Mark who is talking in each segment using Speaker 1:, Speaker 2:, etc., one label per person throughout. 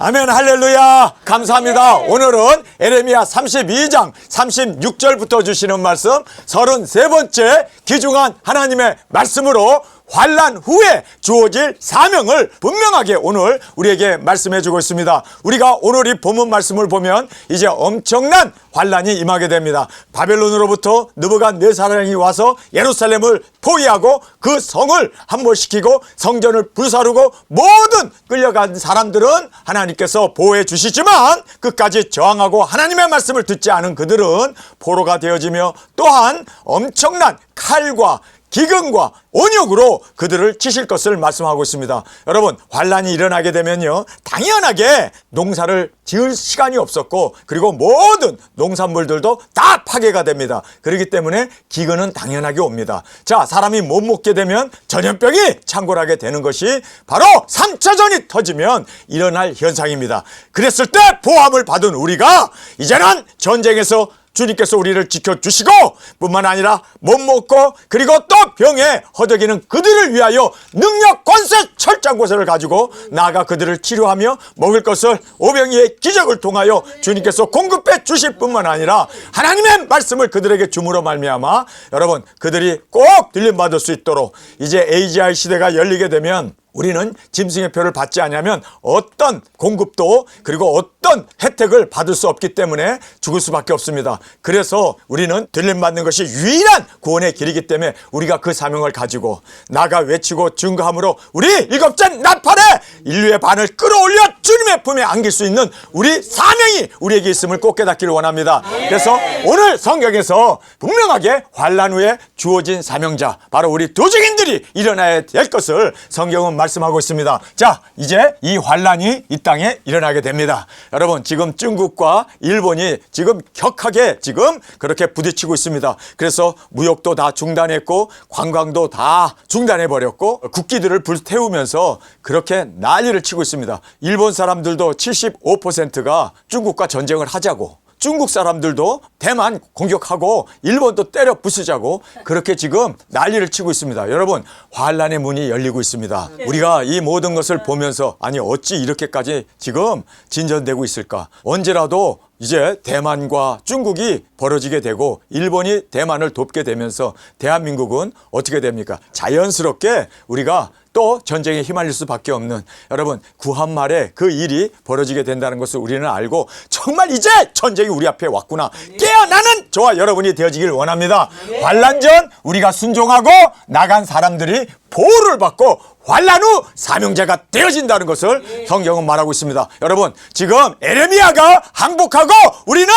Speaker 1: 아멘, 할렐루야. 감사합니다. 오늘은 에레미야 32장 36절부터 주시는 말씀 33번째 귀중한 하나님의 말씀으로 환난 후에 주어질 사명을 분명하게 오늘 우리에게 말씀해 주고 있습니다. 우리가 오늘 이 본문 말씀을 보면 이제 엄청난 환난이 임하게 됩니다. 바벨론으로부터 느부갓네살이 와서 예루살렘을 포위하고 그 성을 함몰시키고 성전을 불사르고 모든 끌려간 사람들은 하나님께서 보호해 주시지만 끝까지 저항하고 하나님의 말씀을 듣지 않은 그들은 포로가 되어지며 또한 엄청난 칼과 기근과 온육으로 그들을 치실 것을 말씀하고 있습니다. 여러분, 환난이 일어나게 되면요, 당연하게 농사를 지을 시간이 없었고, 그리고 모든 농산물들도 다 파괴가 됩니다. 그렇기 때문에 기근은 당연하게 옵니다. 자, 사람이 못 먹게 되면 전염병이 창궐하게 되는 것이 바로 3차전이 터지면 일어날 현상입니다. 그랬을 때 보함을 받은 우리가 이제는 전쟁에서 주님께서 우리를 지켜주시고 뿐만 아니라 못 먹고 그리고 또 병에 허덕이는 그들을 위하여 능력, 권세, 철장 고세를 가지고 나아가 그들을 치료하며 먹을 것을 오병이의 기적을 통하여 주님께서 공급해 주실 뿐만 아니라 하나님의 말씀을 그들에게 줌으로 말미암아 여러분 그들이 꼭 들림받을 수 있도록 이제 AGI 시대가 열리게 되면 우리는 짐승의 표를 받지 않으면 어떤 공급도 그리고 어떤 혜택을 받을 수 없기 때문에 죽을 수밖에 없습니다. 그래서 우리는 들림받는 것이 유일한 구원의 길이기 때문에 우리가 그 사명을 가지고 나가 외치고 증거함으로 우리 일곱째 나팔에 인류의 반을 끌어올려 주님의 품에 안길 수 있는 우리 사명이 우리에게 있음을 꼭 깨닫기를 원합니다. 그래서 오늘 성경에서 분명하게 환난 후에 주어진 사명자 바로 우리 도적인들이 일어나야 될 것을 성경은 말씀하고 있습니다. 자, 이제 이 환난이 이 땅에 일어나게 됩니다. 여러분, 지금 중국과 일본이 지금 격하게 지금 그렇게 부딪히고 있습니다. 그래서 무역도 다 중단했고 관광도 다 중단해 버렸고 국기들을 불태우면서 그렇게 난리를 치고 있습니다. 일본 사람들도 75%가 중국과 전쟁을 하자고, 중국 사람들도 대만 공격하고 일본도 때려 부수자고 그렇게 지금 난리를 치고 있습니다. 여러분, 환난의 문이 열리고 있습니다. 우리가 이 모든 것을 보면서 아니 어찌 이렇게까지 지금 진전되고 있을까? 언제라도 이제 대만과 중국이 벌어지게 되고 일본이 대만을 돕게 되면서 대한민국은 어떻게 됩니까? 자연스럽게 우리가 또 전쟁에 휘말릴 수밖에 없는 여러분 구한말에 그 일이 벌어지게 된다는 것을 우리는 알고 정말 이제 전쟁이 우리 앞에 왔구나 깨어나는 저와 여러분이 되어지길 원합니다. 환난 전 우리가 순종하고 나간 사람들이 보호를 받고 환난 후 사명자가 되어진다는 것을 성경은 말하고 있습니다. 여러분, 지금 에레미야가 항복하고 우리는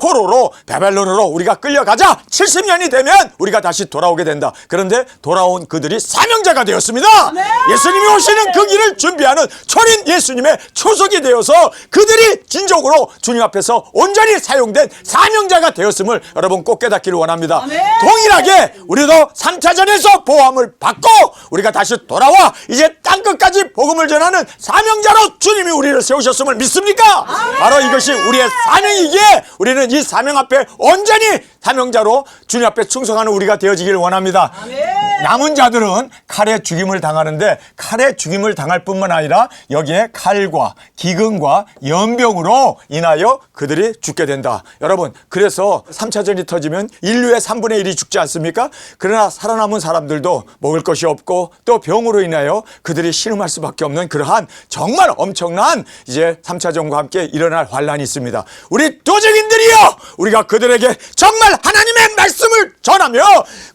Speaker 1: 포로로 바벨론으로 우리가 끌려가자 70년이 되면 우리가 다시 돌아오게 된다. 그런데 돌아온 그들이 사명자가 되었습니다. 네. 예수님이 오시는 그 길을 준비하는 초린 예수님의 초석이 되어서 그들이 진정으로 주님 앞에서 온전히 사용된 사명자가 되었음을 여러분 꼭 깨닫기를 원합니다. 네. 동일하게 우리도 3차전에서 보호함을 받고 우리가 다시 돌아와 이제 땅끝까지 복음을 전하는 사명자로 주님이 우리를 세우셨음을 믿습니까? 네. 바로 이것이 우리의 사명이기에 우리는 이 사명 앞에 온전히 사명자로 주님 앞에 충성하는 우리가 되어지길 원합니다. 남은 자들은 칼에 죽임을 당하는데 칼에 죽임을 당할 뿐만 아니라 여기에 칼과 기근과 연병으로 인하여 그들이 죽게 된다. 여러분, 그래서 3차전이 터지면 인류의 3분의 1이 죽지 않습니까? 그러나 살아남은 사람들도 먹을 것이 없고 또 병으로 인하여 그들이 신음할 수밖에 없는 그러한 정말 엄청난 이제 3차전과 함께 일어날 환난이 있습니다. 우리 도적인들이여, 우리가 그들에게 정말 하나님의 말씀을 전하며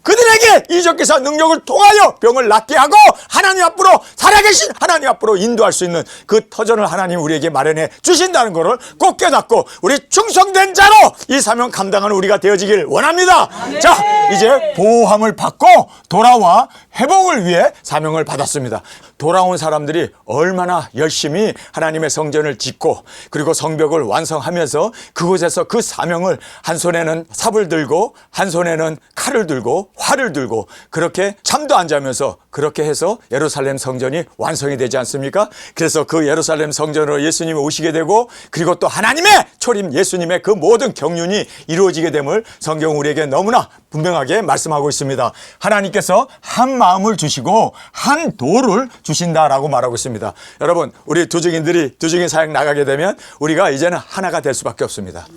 Speaker 1: 그들에게 이적기사 능력을 통하여 병을 낫게 하고 하나님 앞으로 살아계신 하나님 앞으로 인도할 수 있는 그 터전을 하나님 우리에게 마련해 주신다는 것을 꼭 깨닫고 우리 충성된 자로 이 사명 감당하는 우리가 되어지길 원합니다. 자, 이제 보호함을 받고 돌아와 회복을 위해 사명을 받았습니다. 돌아온 사람들이 얼마나 열심히 하나님의 성전을 짓고 그리고 성벽을 완성하면서 그곳에서 그 사명을 한 손에는 삽을 들고 한 손에는 칼을 들고 활을 들고 그렇게 이렇게 잠도 안 자면서 그렇게 해서 예루살렘 성전이 완성이 되지 않습니까? 그래서 그 예루살렘 성전으로 예수님이 오시게 되고, 그리고 또 하나님의 초림 예수님의 그 모든 경륜이 이루어지게 됨을 성경은 우리에게 너무나 분명하게 말씀하고 있습니다. 하나님께서 한 마음을 주시고 한 도를 주신다라고 말하고 있습니다. 여러분, 우리 두증인들이 두증인 사역 나가게 되면 우리가 이제는 하나가 될 수밖에 없습니다.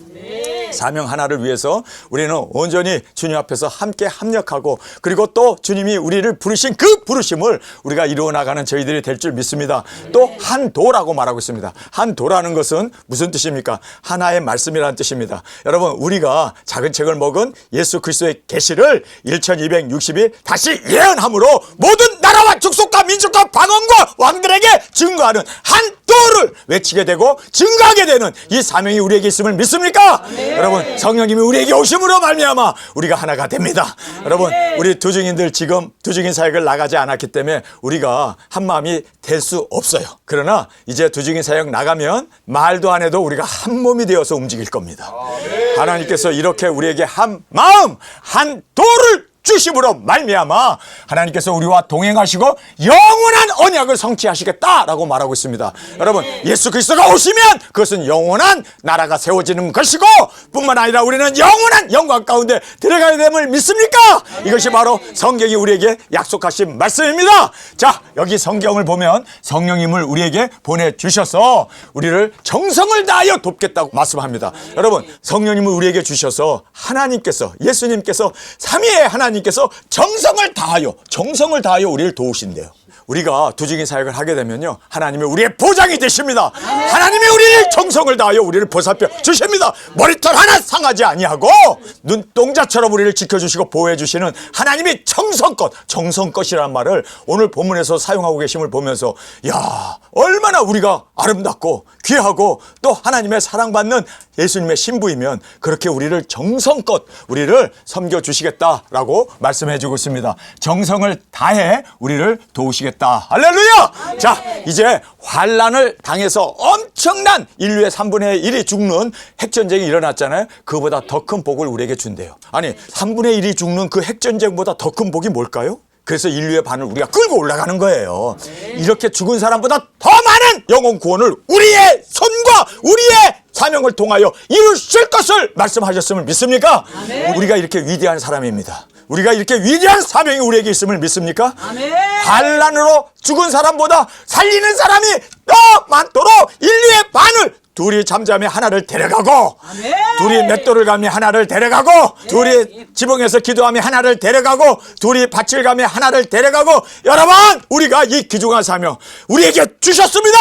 Speaker 1: 사명 하나를 위해서 우리는 온전히 주님 앞에서 함께 합력하고, 그리고 또 주님이 우리를 부르신 그 부르심을 우리가 이루어 나가는 저희들이 될 줄 믿습니다. 또 한 도라고 말하고 있습니다. 한 도라는 것은 무슨 뜻입니까? 하나의 말씀이라는 뜻입니다. 여러분, 우리가 작은 책을 먹은 예수 그리스도의 계시를 1260일 다시 예언함으로 모든 나라와 족속과 민족과 방언과 왕들에게 증거하는 한 도를 외치게 되고 증거하게 되는 이 사명이 우리에게 있음을 믿습니까? 여러분, 성령님이 우리에게 오심으로 말미암아 우리가 하나가 됩니다. 여러분, 우리 두증인들 지금 두증인 사역을 나가지 않았기 때문에 우리가 한 마음이 될 수 없어요. 그러나 이제 두증인 사역 나가면 말도 안 해도 우리가 한 몸이 되어서 움직일 겁니다. 하나님께서 이렇게 우리에게 한 마음, 한 도를 주심으로 말미암아 하나님께서 우리와 동행하시고 영원한 언약을 성취하시겠다라고 말하고 있습니다. 여러분, 예수 그리스도가 오시면 그것은 영원한 나라가 세워지는 것이고, 뿐만 아니라 우리는 영원한 영광 가운데 들어가야 됨을 믿습니까? 이것이 바로 성경이 우리에게 약속하신 말씀입니다. 자, 여기 성경을 보면 성령님을 우리에게 보내주셔서 우리를 정성을 다하여 돕겠다고 말씀합니다. 여러분, 성령님을 우리에게 주셔서 하나님께서, 예수님께서, 삼위의 하나님께서 정성을 다하여 우리를 도우신대요. 우리가 두증인 사역을 하게 되면요, 하나님이 우리의 보장이 되십니다. 하나님이 우리를 정성을 다하여 우리를 보살펴 주십니다. 머리털 하나 상하지 아니하고 눈동자처럼 우리를 지켜주시고 보호해 주시는 하나님이 정성껏이라는 말을 오늘 본문에서 사용하고 계심을 보면서, 야, 얼마나 우리가 아름답고 귀하고 또 하나님의 사랑받는 예수님의 신부이면 그렇게 우리를 정성껏 우리를 섬겨주시겠다라고 말씀해 주고 있습니다. 정성을 다해 우리를 도우시겠다. 할렐루야! 자, 이제 환란을 당해서 엄청난 인류의 3분의 1이 죽는 핵전쟁이 일어났잖아요. 그보다 더 큰 복을 우리에게 준대요. 아니, 3분의 1이 죽는 그 핵전쟁보다 더 큰 복이 뭘까요? 그래서 인류의 반을 우리가 끌고 올라가는 거예요. 이렇게 죽은 사람보다 더 많은 영혼 구원을 우리의 손과 우리의 사명을 통하여 이루실 것을 말씀하셨음을 믿습니까? 우리가 이렇게 위대한 사람입니다. 우리가 이렇게 위대한 사명이 우리에게 있음을 믿습니까? 환난으로 죽은 사람보다 살리는 사람이 더 많도록 인류의 반을, 둘이 잠잠에 하나를 데려가고, 둘이 맷돌을 가며 하나를 데려가고, 둘이 지붕에서 기도하며 하나를 데려가고, 둘이 밭을 가며 하나를 데려가고, 여러분, 우리가 이 귀중한 사명 우리에게 주셨습니다.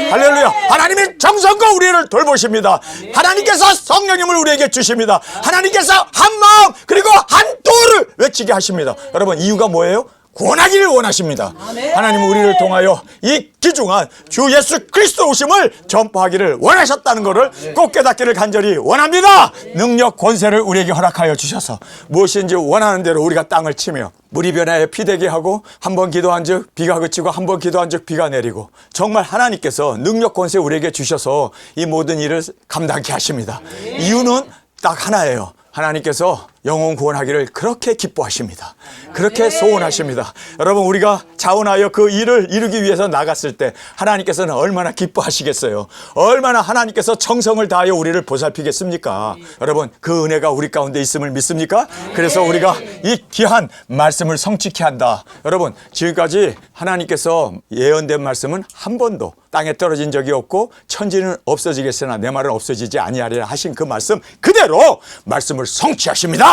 Speaker 1: 할렐루야. 하나님이 정성껏 우리를 돌보십니다. 하나님께서 성령님을 우리에게 주십니다. 하나님께서 한 마음 그리고 한 도를 외치게 하십니다. 여러분, 이유가 뭐예요? 구원하기를 원하십니다. 하나님은 우리를 통하여 이 귀중한 주 예수 그리스도 오심을 전파하기를 원하셨다는 것을 꼭 깨닫기를 간절히 원합니다. 능력 권세를 우리에게 허락하여 주셔서 무엇인지 원하는 대로 우리가 땅을 치며 물이 변하여 피 되게 하고, 한 번 기도한 즉 비가 그치고 한 번 기도한 즉 비가 내리고, 정말 하나님께서 능력 권세 우리에게 주셔서 이 모든 일을 감당케 하십니다. 이유는 딱 하나예요. 하나님께서 영혼 구원하기를 그렇게 기뻐하십니다. 그렇게 소원하십니다. 여러분, 우리가 자원하여 그 일을 이루기 위해서 나갔을 때 하나님께서는 얼마나 기뻐하시겠어요. 얼마나 하나님께서 정성을 다하여 우리를 보살피겠습니까? 여러분, 그 은혜가 우리 가운데 있음을 믿습니까? 그래서 우리가 이 귀한 말씀을 성취케 한다. 여러분, 지금까지 하나님께서 예언된 말씀은 한 번도 땅에 떨어진 적이 없고, 천지는 없어지겠으나 내 말은 없어지지 아니하리라 하신 그 말씀 그대로 말씀을 성취하십니다.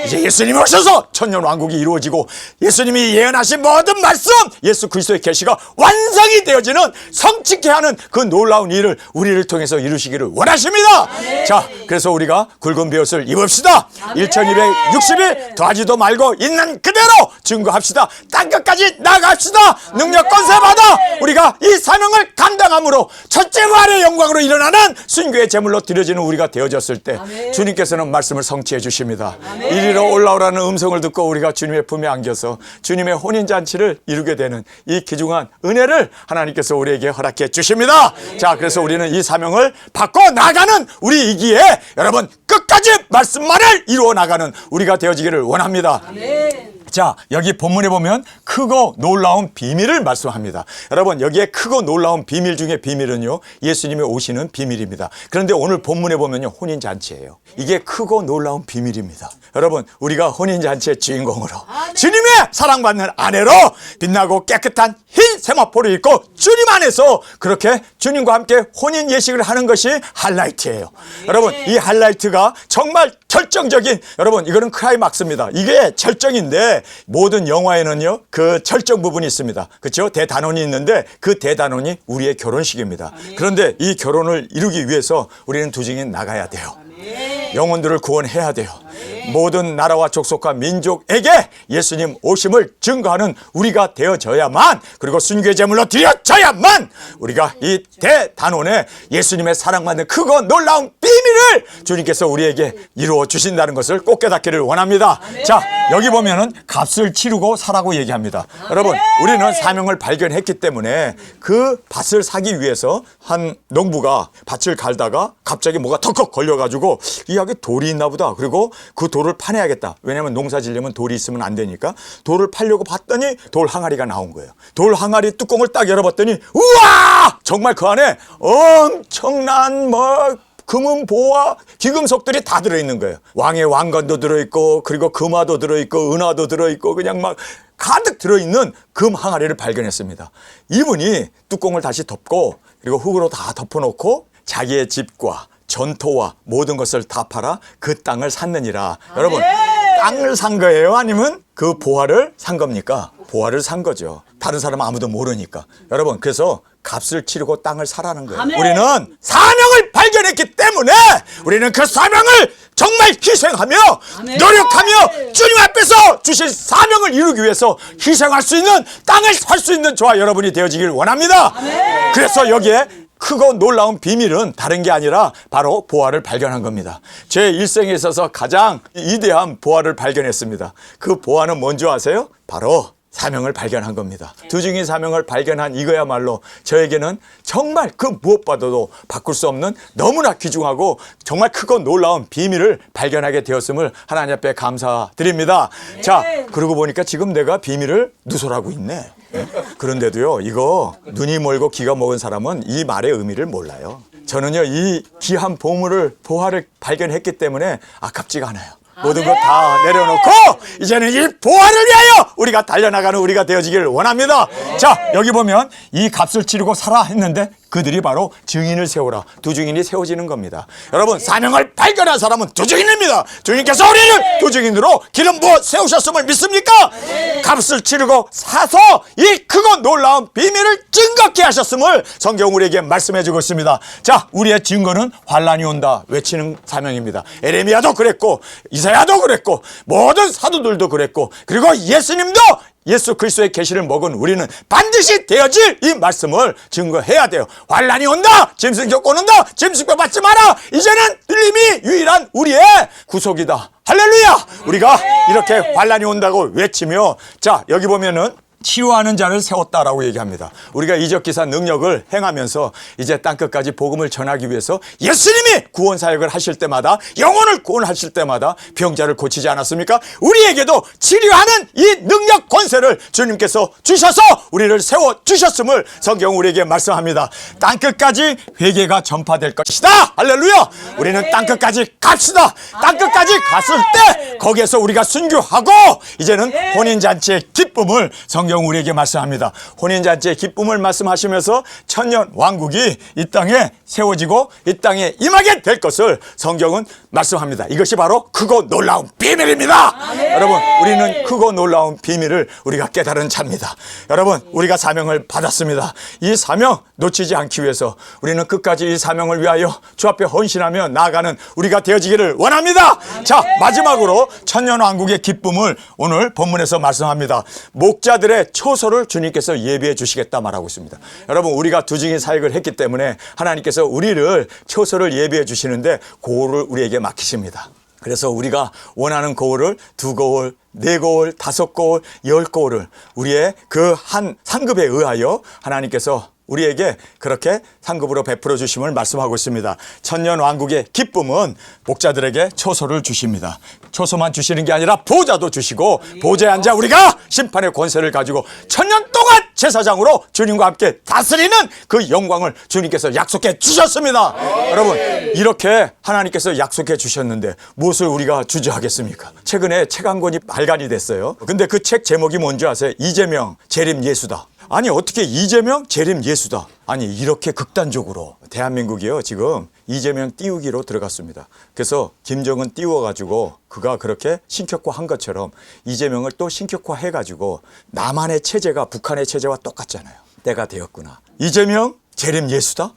Speaker 1: 이제 예수님이 오셔서 천년 왕국이 이루어지고, 예수님이 예언하신 모든 말씀, 예수 그리스도의 계시가 완성이 되어지는, 성취케 하는 그 놀라운 일을 우리를 통해서 이루시기를 원하십니다. 자, 그래서 우리가 굵은 베옷을 입읍시다. 1260일 더하지도 말고 있는 그대로 증거합시다. 땅끝까지 나갑시다. 능력 권세 받아 우리가 이 사명을 감당함으로 첫째 부활의 영광으로 일어나는 순교의 제물로 드려지는 우리가 되어졌을 때 주님께서는 말씀을 성취해 주십니다. 이리로 올라오라는 음성을 듣고 우리가 주님의 품에 안겨서 주님의 혼인잔치를 이루게 되는 이 귀중한 은혜를 하나님께서 우리에게 허락해 주십니다. 자, 그래서 우리는 이 사명을 바꿔 나가는 우리이기에 여러분, 끝까지 말씀만을 이루어 나가는 우리가 되어지기를 원합니다. 자, 여기 본문에 보면 크고 놀라운 비밀을 말씀합니다. 여러분, 여기에 크고 놀라운 비밀 중에 비밀은요, 예수님이 오시는 비밀입니다. 그런데 오늘 본문에 보면요, 혼인잔치예요. 이게 크고 놀라운 비밀입니다. 여러분, 우리가 혼인잔치의 주인공으로 주님의 사랑받는 아내로 빛나고 깨끗한 흰 세마포를 입고 주님 안에서 그렇게 주님과 함께 혼인 예식을 하는 것이 하이라이트예요. 여러분, 이 하이라이트가 정말 결정적인, 여러분, 이거는 클라이막스입니다. 이게 절정인데 모든 영화에는요, 그 절정 부분이 있습니다. 그렇죠? 대단원이 있는데 그 대단원이 우리의 결혼식입니다. 그런데 이 결혼을 이루기 위해서 우리는 두 증인 나가야 돼요. 영혼들을 구원해야 돼요. 모든 나라와 족속과 민족에게 예수님 오심을 증거하는 우리가 되어져야만, 그리고 순교의 제물로 드려져야만 우리가 이 대단원에 예수님의 사랑받는 크고 놀라운 비밀을 주님께서 우리에게 이루어 주신다는 것을 꼭 깨닫기를 원합니다. 자, 여기 보면은 값을 치르고 사라고 얘기합니다. 여러분, 우리는 사명을 발견했기 때문에 그 밭을 사기 위해서 한 농부가 밭을 갈다가 갑자기 뭐가 턱턱 걸려가지고 이 여기 돌이 있나 보다. 그리고 그 돌을 파내야겠다. 왜냐하면 농사 지려면 돌이 있으면 안 되니까 돌을 파려고 봤더니 돌 항아리가 나온 거예요. 돌 항아리 뚜껑을 딱 열어봤더니 우와! 정말 그 안에 엄청난 금은 보화 귀금속들이 다 들어있는 거예요. 왕의 왕관도 들어있고, 그리고 금화도 들어있고, 은화도 들어있고, 그냥 막 가득 들어있는 금 항아리를 발견했습니다. 이분이 뚜껑을 다시 덮고 그리고 흙으로 다 덮어놓고 자기의 집과 전토와 모든 것을 다 팔아 그 땅을 샀느니라. 여러분, 땅을 산 거예요? 아니면 그 보화를 산 겁니까? 보화를 산 거죠. 다른 사람은 아무도 모르니까. 여러분, 그래서 값을 치르고 땅을 사라는 거예요. 우리는 사명을 발견했기 때문에 우리는 그 사명을 정말 희생하며 노력하며 주님 앞에서 주신 사명을 이루기 위해서 희생할 수 있는, 땅을 살 수 있는 저와 여러분이 되어지길 원합니다. 그래서 여기에 크고 놀라운 비밀은 다른 게 아니라 바로 보화를 발견한 겁니다. 제 일생에 있어서 가장 위대한 보화를 발견했습니다. 그 보화는 뭔지 아세요? 바로 사명을 발견한 겁니다. 두 증인 사명을 발견한 이거야말로 저에게는 정말 그 무엇보다도 바꿀 수 없는 너무나 귀중하고 정말 크고 놀라운 비밀을 발견하게 되었음을 하나님 앞에 감사드립니다. 자, 그러고 보니까 지금 내가 비밀을 누설하고 있네. 그런데도요, 이거 눈이 멀고 귀가 먹은 사람은 이 말의 의미를 몰라요. 저는요, 이 귀한 보화를 발견했기 때문에 아깝지가 않아요. 모든 것 다 내려놓고 이제는 이 보화를 위하여 우리가 달려나가는 우리가 되어지기를 원합니다. 자, 여기 보면 이 값을 치르고 사라 했는데 그들이 바로 증인을 세우라. 두 증인이 세워지는 겁니다. 여러분, 사명을 발견한 사람은 두 증인입니다. 주님께서 우리를 두 증인으로 기름 부어 세우셨음을 믿습니까? 값을 치르고 사서 이 크고 놀라운 비밀을 증거케 하셨음을 성경 우리에게 말씀해 주고 있습니다. 자, 우리의 증거는 환란이 온다 외치는 사명입니다. 에레미야도 그랬고, 이사야도 그랬고, 모든 사도들도 그랬고, 그리고 예수님도 예수 그리스도의 계시를 먹은 우리는 반드시 되어질 이 말씀을 증거해야 돼요. 환란이 온다, 짐승 겪고 온다, 짐승뼈 받지 마라. 이제는 들림이 유일한 우리의 구속이다. 할렐루야. 우리가 이렇게 환란이 온다고 외치며, 자, 여기 보면은 치유하는 자를 세웠다라고 얘기합니다. 우리가 이적기사 능력을 행하면서 이제 땅끝까지 복음을 전하기 위해서 예수님이 구원 사역을 하실 때마다, 영혼을 구원하실 때마다 병자를 고치지 않았습니까? 우리에게도 치료하는 이 능력 권세를 주님께서 주셔서 우리를 세워주셨음을 성경 우리에게 말씀합니다. 땅끝까지 회개가 전파될 것이다. 할렐루야. 우리는 땅끝까지 갑시다. 땅끝까지 갔을 때 거기에서 우리가 순교하고 이제는 혼인잔치의 기쁨을 성경 우리에게 말씀합니다. 혼인잔치의 기쁨을 말씀하시면서 천년 왕국이 이 땅에 세워지고 이 땅에 임하게 될 것을 성경은 말씀합니다. 이것이 바로 크고 놀라운 비밀입니다. 여러분, 우리는 크고 놀라운 비밀을 우리가 깨달은 자입니다. 여러분, 우리가 사명을 받았습니다. 이 사명 놓치지 않기 위해서 우리는 끝까지 이 사명을 위하여 주 앞에 헌신하며 나아가는 우리가 되어지기를 원합니다. 자, 마지막으로 천년 왕국의 기쁨을 오늘 본문에서 말씀합니다. 목자들의 초소를 주님께서 예비해 주시겠다 말하고 있습니다. 여러분, 우리가 두 증인 사역을 했기 때문에 하나님께서 우리를 초소를 예비해 주시는데 고울을 우리에게 맡기십니다. 그래서 우리가 원하는 고울을 2고울, 4고울, 5고울, 10고울을 우리의 그 한 상급에 의하여 하나님께서 우리에게 그렇게 상급으로 베풀어 주심을 말씀하고 있습니다. 천년왕국의 기쁨은 목자들에게 초소를 주십니다. 초소만 주시는 게 아니라 보좌도 주시고 보좌에 앉아 우리가 심판의 권세를 가지고 천년 동안 제사장으로 주님과 함께 다스리는 그 영광을 주님께서 약속해 주셨습니다. 여러분, 이렇게 하나님께서 약속해 주셨는데 무엇을 우리가 주저하겠습니까? 최근에 책 한 권이 발간이 됐어요. 근데 그 책 제목이 뭔지 아세요? 이재명 재림 예수다. 아니, 어떻게 이재명 재림 예수다. 아니, 이렇게 극단적으로 대한민국이요 지금 이재명 띄우기로 들어갔습니다. 그래서 김정은 띄워가지고 그가 그렇게 신격화한 것처럼 이재명을 또 신격화해가지고 남한의 체제가 북한의 체제와 똑같잖아요. 때가 되었구나. 이재명 재림 예수다.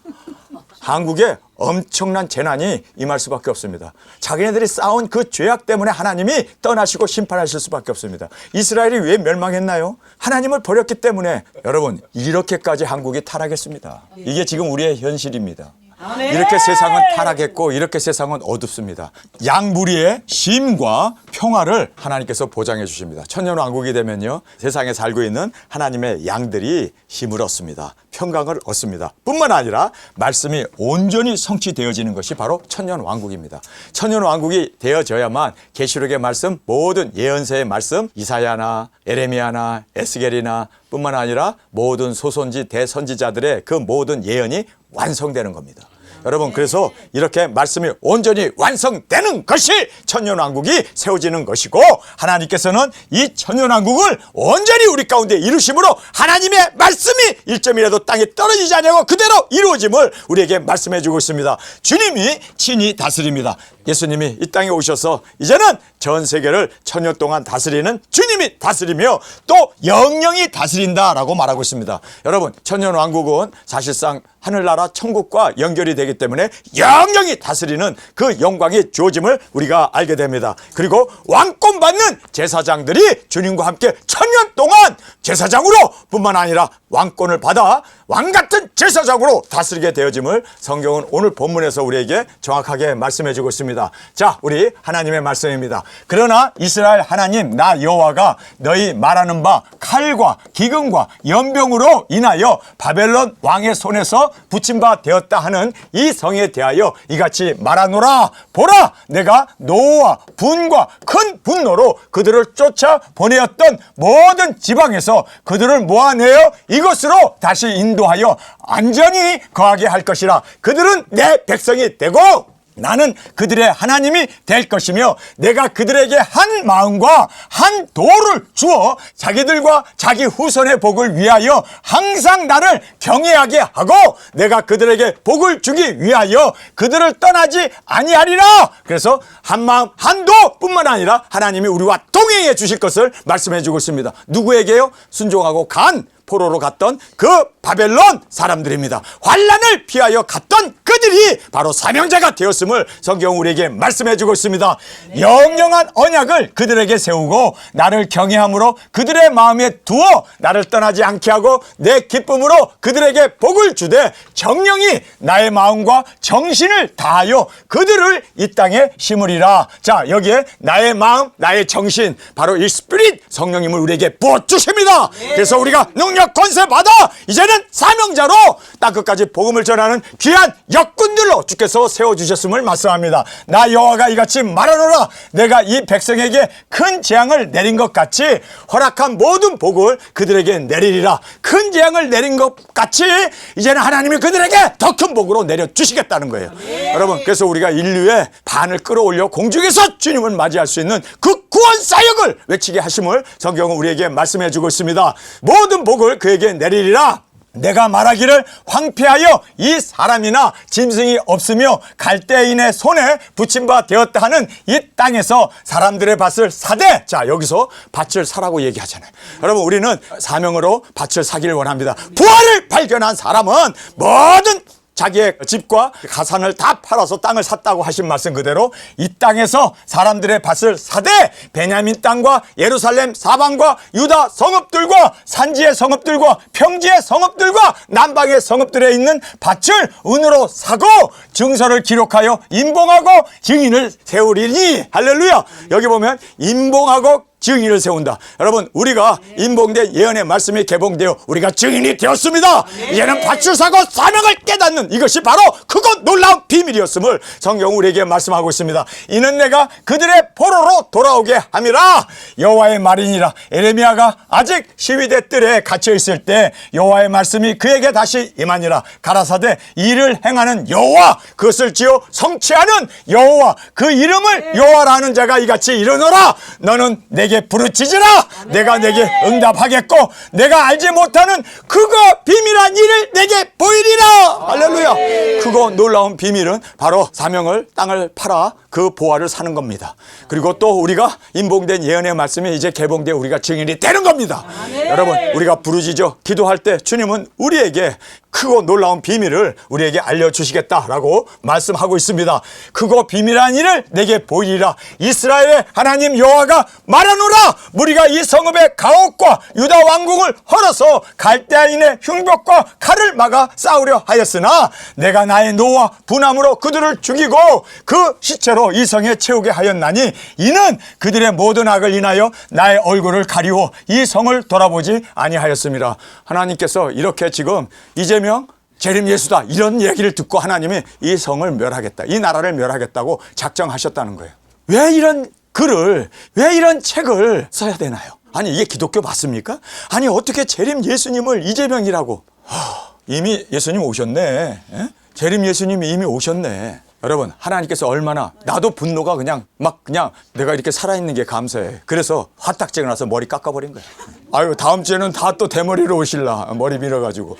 Speaker 1: 한국에 엄청난 재난이 임할 수밖에 없습니다. 자기네들이 쌓은 그 죄악 때문에 하나님이 떠나시고 심판하실 수밖에 없습니다. 이스라엘이 왜 멸망했나요? 하나님을 버렸기 때문에. 여러분, 이렇게까지 한국이 타락했습니다. 이게 지금 우리의 현실입니다. 이렇게 세상은 타락했고 이렇게 세상은 어둡습니다. 양무리의 쉼과 평화를 하나님께서 보장해 주십니다. 천년왕국이 되면요 세상에 살고 있는 하나님의 양들이 힘을 얻습니다. 평강을 얻습니다. 뿐만 아니라 말씀이 온전히 성취되어지는 것이 바로 천년왕국입니다. 천년왕국이 되어져야만 계시록의 말씀, 모든 예언서의 말씀, 이사야나 에레미야나 에스겔이나 뿐만 아니라 모든 소선지 대선지자들의 그 모든 예언이 완성되는 겁니다. 여러분, 그래서 이렇게 말씀이 온전히 완성되는 것이 천년왕국이 세워지는 것이고, 하나님께서는 이 천년왕국을 온전히 우리 가운데 이루심으로 하나님의 말씀이 1점이라도 땅에 떨어지지 않냐고 그대로 이루어짐을 우리에게 말씀해 주고 있습니다. 주님이 친히 다스립니다. 예수님이 이 땅에 오셔서 이제는 전 세계를 천년 동안 다스리는 주님이 다스리며 또 영영이 다스린다라고 말하고 있습니다. 여러분, 천년왕국은 사실상 하늘나라 천국과 연결이 되기 때문에 영영이 다스리는 그 영광이 주어짐을 우리가 알게 됩니다. 그리고 왕권 받는 제사장들이 주님과 함께 천년 동안 제사장으로 뿐만 아니라 왕권을 받아 왕같은 제사장으로 다스리게 되어짐을 성경은 오늘 본문에서 우리에게 정확하게 말씀해 주고 있습니다. 자, 우리 하나님의 말씀입니다. 그러나 이스라엘 하나님 나 여호와가 너희 말하는 바 칼과 기근과 연병으로 인하여 바벨론 왕의 손에서 붙임 바 되었다 하는 이 성에 대하여 이같이 말하노라. 보라, 내가 노와 분과 큰 분노로 그들을 쫓아 보내었던 모든 지방에서 그들을 모아내어 이곳으로 다시 인도하여 안전히 거하게 할 것이라. 그들은 내 백성이 되고 나는 그들의 하나님이 될 것이며 내가 그들에게 한 마음과 한 도를 주어 자기들과 자기 후손의 복을 위하여 항상 나를 경외하게 하고 내가 그들에게 복을 주기 위하여 그들을 떠나지 아니하리라. 그래서 한 마음 한 도뿐만 아니라 하나님이 우리와 동행해 주실 것을 말씀해 주고 있습니다. 누구에게요? 순종하고 간 포로로 갔던 그 바벨론 사람들입니다. 환난을 피하여 갔던 그들이 바로 사명자가 되었음을 성경은 우리에게 말씀해 주고 있습니다. 영영한 언약을 그들에게 세우고 나를 경외함으로 그들의 마음에 두어 나를 떠나지 않게 하고 내 기쁨으로 그들에게 복을 주되 정령이 나의 마음과 정신을 다하여 그들을 이 땅에 심으리라. 자, 여기에 나의 마음, 나의 정신, 바로 이 스피릿 성령님을 우리에게 부어주십니다. 그래서 우리가 능력 권세 받아 이제는 사명자로 땅끝까지 복음을 전하는 귀한 역군들로 주께서 세워주셨음을 말씀합니다. 나 여호와가 이같이 말하노라. 내가 이 백성에게 큰 재앙을 내린 것 같이 허락한 모든 복을 그들에게 내리리라. 큰 재앙을 내린 것 같이 이제는 하나님이 그들에게 더 큰 복으로 내려주시겠다는 거예요. 여러분, 그래서 우리가 인류의 반을 끌어올려 공중에서 주님을 맞이할 수 있는 그 구원 사역을 외치게 하심을 성경은 우리에게 말씀해 주고 있습니다. 모든 복을 그에게 내리리라. 내가 말하기를 황폐하여 이 사람이나 짐승이 없으며 갈대인의 손에 붙임 바 되었다 하는 이 땅에서 사람들의 밭을 사되. 자, 여기서 밭을 사라고 얘기하잖아요. 여러분, 우리는 사명으로 밭을 사기를 원합니다. 부활을 발견한 사람은 모든 자기의 집과 가산을 다 팔아서 땅을 샀다고 하신 말씀 그대로 이 땅에서 사람들의 밭을 사되 베냐민 땅과 예루살렘 사방과 유다 성읍들과 산지의 성읍들과 평지의 성읍들과 남방의 성읍들에 있는 밭을 은으로 사고 증서를 기록하여 임봉하고 증인을 세우리니. 할렐루야. 여기 보면 임봉하고 증인을 세운다. 여러분, 우리가 임봉된 예언의 말씀이 개봉되어 우리가 증인이 되었습니다. 이제는 밭을 사고 사명을 깨닫는 이것이 바로 크고 놀라운 비밀이었음을 성경 우리에게 말씀하고 있습니다. 이는 내가 그들의 포로로 돌아오게 함이라. 여호와의 말이니라. 에레미야가 아직 시위대 뜰에 갇혀 있을 때 여호와의 말씀이 그에게 다시 임하니라. 가라사대 이를 행하는 여호와, 그것을 지어 성취하는 여호와, 그 이름을 여호와라 하는 자가 이같이 이르노라. 너는 내게 부르짖으라. 내가 내게 응답하겠고 내가 알지 못하는 크고 비밀한 일을 내게 보이리라. 할렐루야. 크고 놀라운 비밀은 바로 사명을, 땅을 팔아 그 보화를 사는 겁니다. 그리고 또 우리가 임봉된 예언의 말씀이 이제 개봉되어 우리가 증인이 되는 겁니다. 여러분, 우리가 부르짖어 기도할 때 주님은 우리에게 크고 놀라운 비밀을 우리에게 알려주시겠다라고 말씀하고 있습니다. 크고 비밀한 일을 내게 보이리라. 이스라엘의 하나님 여호와가 말하노라. 무리가 이 성읍의 가옥과 유다 왕궁을 헐어서 갈대아인의 흉벽과 칼을 막아 싸우려 하였으나 내가 나의 노와 분함으로 그들을 죽이고 그 시체로 이 성에 채우게 하였나니 이는 그들의 모든 악을 인하여 나의 얼굴을 가리워 이 성을 돌아보지 아니하였습니다. 하나님께서 이렇게 지금 이재명 재림 예수다 이런 얘기를 듣고 하나님이 이 성을 멸하겠다, 이 나라를 멸하겠다고 작정하셨다는 거예요. 왜 이런 글을, 왜 이런 책을 써야 되나요? 아니, 이게 기독교 맞습니까? 아니, 어떻게 재림 예수님을 이재명이라고? 이미 예수님 오셨네. 에? 재림 예수님이 이미 오셨네. 여러분, 하나님께서 얼마나, 나도 분노가 그냥 내가 이렇게 살아있는 게 감사해. 그래서 화딱지가 나서 머리 깎아버린 거야. 아유, 다음 주에는 다 또 대머리로 오실라. 머리 밀어가지고.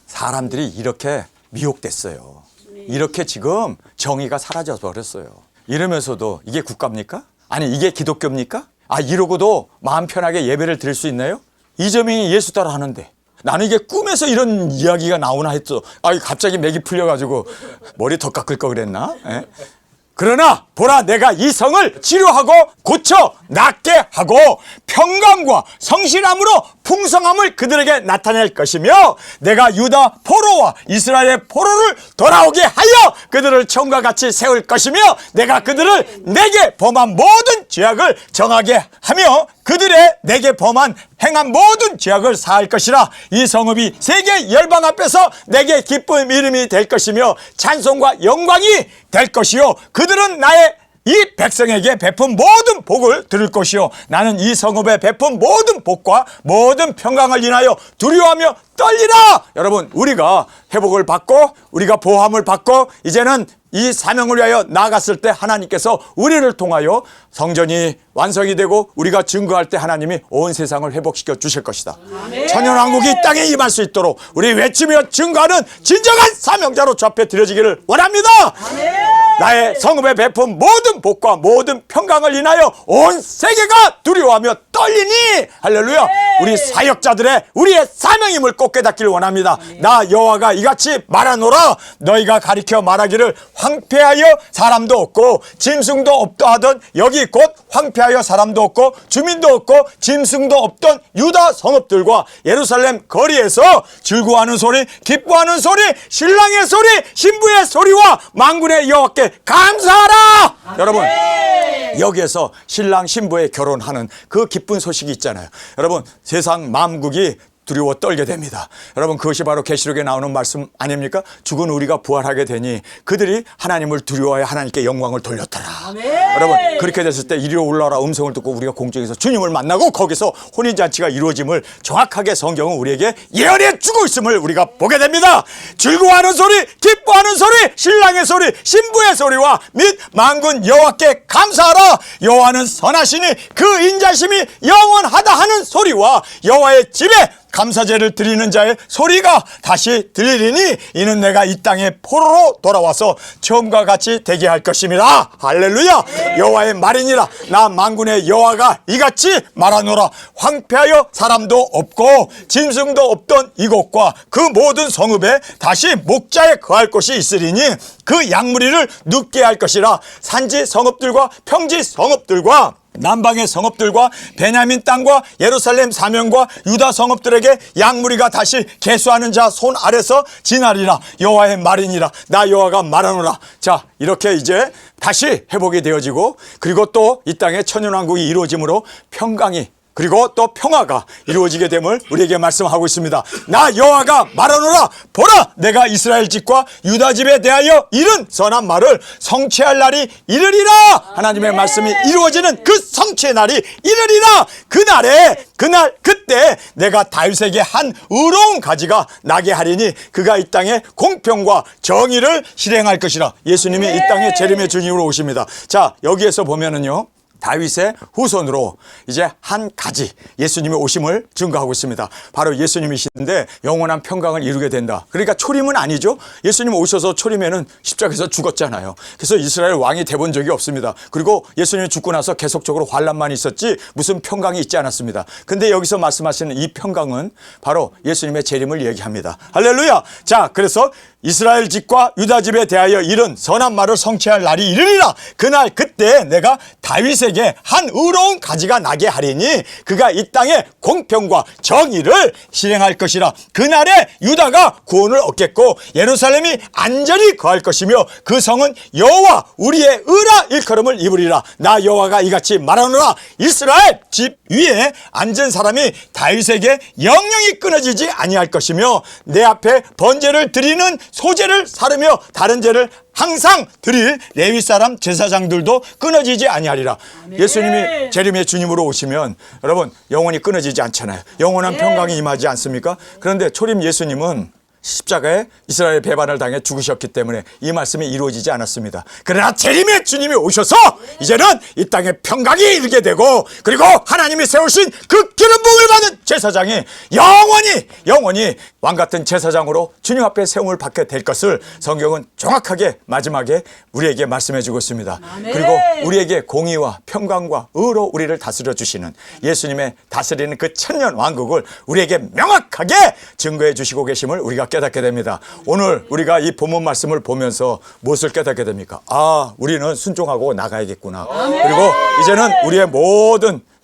Speaker 1: 사람들이 이렇게 미혹됐어요. 이렇게 지금 정의가 사라져 버렸어요. 이러면서도 이게 국가입니까? 아니, 이게 기독교입니까? 아, 이러고도 마음 편하게 예배를 드릴 수 있나요? 이재명이 예수 따라 하는데 나는 이게 꿈에서 이런 이야기가 나오나 했죠. 아, 갑자기 맥이 풀려가지고 머리 더 깎을 거 그랬나? 에? 그러나 보라, 내가 이 성을 치료하고 고쳐 낫게 하고 평강과 성실함으로 풍성함을 그들에게 나타낼 것이며 내가 유다 포로와 이스라엘의 포로를 돌아오게 하여 그들을 처음과 같이 세울 것이며 내가 그들을 내게 범한 모든 죄악을 정하게 하며 그들의 내게 범한 행한 모든 죄악을 사할 것이라. 이 성읍이 세계 열방 앞에서 내게 기쁨 이름이 될 것이며 찬송과 영광이 될 것이요 그들은 나의 이 백성에게 베푼 모든 복을 들을 것이요 나는 이 성읍에 베푼 모든 복과 모든 평강을 인하여 두려워하며 떨리라. 여러분, 우리가 회복을 받고 우리가 보함을 받고 이제는 이 사명을 위하여 나아갔을 때 하나님께서 우리를 통하여 성전이 완성이 되고 우리가 증거할 때 하나님이 온 세상을 회복시켜 주실 것이다. 천연왕국이 이 땅에 임할 수 있도록 우리 외치며 증거하는 진정한 사명자로 잡혀 드려지기를 원합니다. 나의 성읍에 베푼 모든 복과 모든 평강을 인하여 온 세계가 두려워하며 떨리니 할렐루야. 우리 사역자들의 우리의 사명임을 꼭 깨닫기를 원합니다. 나 여호와가 이같이 말하노라. 너희가 가리켜 말하기를 황폐하여 사람도 없고 짐승도 없다 하던 여기 곧 황폐하여 사람도 없고 주민도 없고 짐승도 없던 유다 성읍들과 예루살렘 거리에서 즐거워하는 소리, 기뻐하는 소리, 신랑의 소리, 신부의 소리와 만군의 여호와께 감사하라. 여러분, 여기에서 신랑 신부의 결혼하는 그 기쁜 소식이 있잖아요. 여러분, 세상 만국이 두려워 떨게 됩니다. 여러분, 그것이 바로 계시록에 나오는 말씀 아닙니까? 죽은 우리가 부활하게 되니 그들이 하나님을 두려워하여 하나님께 영광을 돌렸더라. 여러분, 그렇게 됐을 때 이리로 올라오라 음성을 듣고 우리가 공중에서 주님을 만나고 거기서 혼인잔치가 이루어짐을 정확하게 성경은 우리에게 예언해 주고 있음을 우리가 보게 됩니다. 즐거워하는 소리, 기뻐하는 소리, 신랑의 소리, 신부의 소리와 및 만군 여호와께 감사하라. 여호와는 선하시니 그 인자심이 영원하다 하는 소리와 여호와의 집에 감사제를 드리는 자의 소리가 다시 들리리니 이는 내가 이 땅에 포로로 돌아와서 처음과 같이 되게 할 것임이라. 할렐루야. 여호와의 말이니라. 나 만군의 여호와가 이같이 말하노라. 황폐하여 사람도 없고 짐승도 없던 이곳과 그 모든 성읍에 다시 목자에 거할 곳이 있으리니 그 양무리를 눕게 할 것이라. 산지 성읍들과 평지 성읍들과 남방의 성읍들과 베냐민 땅과 예루살렘 사면과 유다 성읍들에게 양무리가 다시 계수하는 자 손 아래서 지나리라. 여호와의 말이니라. 나 여호와가 말하노라. 자, 이렇게 이제 다시 회복이 되어지고, 그리고 또 이 땅에 천연왕국이 이루어짐으로 평강이, 그리고 또 평화가 이루어지게 됨을 우리에게 말씀하고 있습니다. 나 여호와가 말하노라. 보라, 내가 이스라엘 집과 유다 집에 대하여 이른 선한 말을 성취할 날이 이르리라. 하나님의 말씀이 이루어지는 그 성취의 날이 이르리라. 그때 내가 다윗에게 한 의로운 가지가 나게 하리니 그가 이 땅에 공평과 정의를 실행할 것이라. 예수님이 이 땅에 재림의 주님으로 오십니다. 자, 여기에서 보면은요, 다윗의 후손으로 이제 한 가지 예수님의 오심을 증거하고 있습니다. 바로 예수님이신데 영원한 평강을 이루게 된다. 그러니까 초림은 아니죠. 예수님 오셔서 초림에는 십자가에서 죽었잖아요. 그래서 이스라엘 왕이 돼본 적이 없습니다. 그리고 예수님이 죽고 나서 계속적으로 환란만 있었지 무슨 평강이 있지 않았습니다. 근데 여기서 말씀하시는 이 평강은 바로 예수님의 재림을 얘기합니다. 할렐루야. 자, 그래서 이스라엘 집과 유다 집에 대하여 이른 선한 말을 성취할 날이 이르리라. 그때 내가 다윗에게 한 의로운 가지가 나게 하리니 그가 이 땅에 공평과 정의를 실행할 것이라. 그날에 유다가 구원을 얻겠고 예루살렘이 안전히 거할 것이며 그 성은 여호와 우리의 의라 일컬음을 입으리라. 나 여호와가 이같이 말하노라. 이스라엘 집 위에 앉은 사람이 다윗에게 영영이 끊어지지 아니할 것이며 내 앞에 번제를 드리는 소제를 사르며 다른 제를 항상 드릴 레위 사람 제사장들도 끊어지지 아니하리라. 아멘. 예수님이 재림의 주님으로 오시면 여러분 영원히 끊어지지 않잖아요. 영원한 평강이 임하지 않습니까? 그런데 초림 예수님은 십자가에 이스라엘 배반을 당해 죽으셨기 때문에 이 말씀이 이루어지지 않았습니다. 그러나 재림의 주님이 오셔서 이제는 이 땅에 평강이 이르게 되고, 그리고 하나님이 세우신 그 기름 부음을 받은 제사장이 영원히 왕같은 제사장으로 주님 앞에 세움을 받게 될 것을 성경은 정확하게 마지막에 우리에게 말씀해 주고 있습니다. 그리고 우리에게 공의와 평강과 의로 우리를 다스려 주시는 예수님의 다스리는 그 천년 왕국을 우리에게 명확하게 증거해 주시고 계심을 우리가 깨닫게 됩니다. 오늘 우리가 이 본문 말씀을 보면서 무엇을 깨닫게 됩니까? 우리는 순종하고 나가야겠구나. 그리고 이제는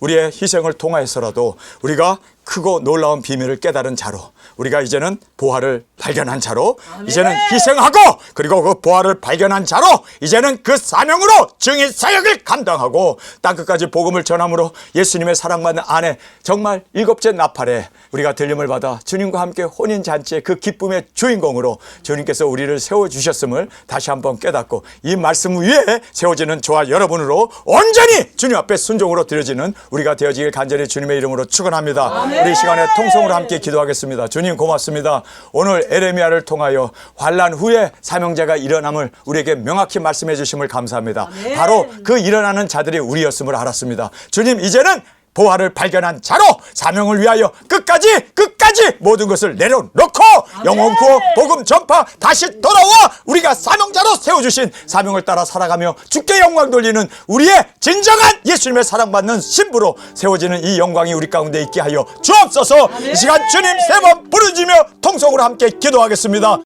Speaker 1: 우리의 희생을 통하여서라도 우리가 크고 놀라운 비밀을 깨달은 자로, 우리가 이제는 보화를 발견한 자로, 이제는 희생하고, 그리고 그 보화를 발견한 자로 이제는 그 사명으로 증인 사역을 감당하고 땅끝까지 복음을 전함으로 예수님의 사랑받는 아내, 정말 7째 나팔에 우리가 들림을 받아 주님과 함께 혼인잔치의 그 기쁨의 주인공으로 주님께서 우리를 세워주셨음을 다시 한번 깨닫고 이 말씀 위에 세워지는 저와 여러분으로 온전히 주님 앞에 순종으로 드려지는 우리가 되어지길 간절히 주님의 이름으로 축원합니다. 우리 시간에 통성으로 함께 기도하겠습니다. 주님 고맙습니다. 오늘 에레미야를 통하여 환난 후에 사명자가 일어남을 우리에게 명확히 말씀해 주심을 감사합니다. 바로 그 일어나는 자들이 우리였음을 알았습니다. 주님, 이제는 보화를 발견한 자로 사명을 위하여 끝까지 모든 것을 내려놓고 영혼 구호 복음 전파 다시 돌아와 우리가 사명자로 세워주신 사명을 따라 살아가며 주께 영광 돌리는 우리의 진정한 예수님의 사랑받는 신부로 세워지는 이 영광이 우리 가운데 있게 하여 주옵소서. 이 시간 주님 3번 부르짖으며 통성으로 함께 기도하겠습니다.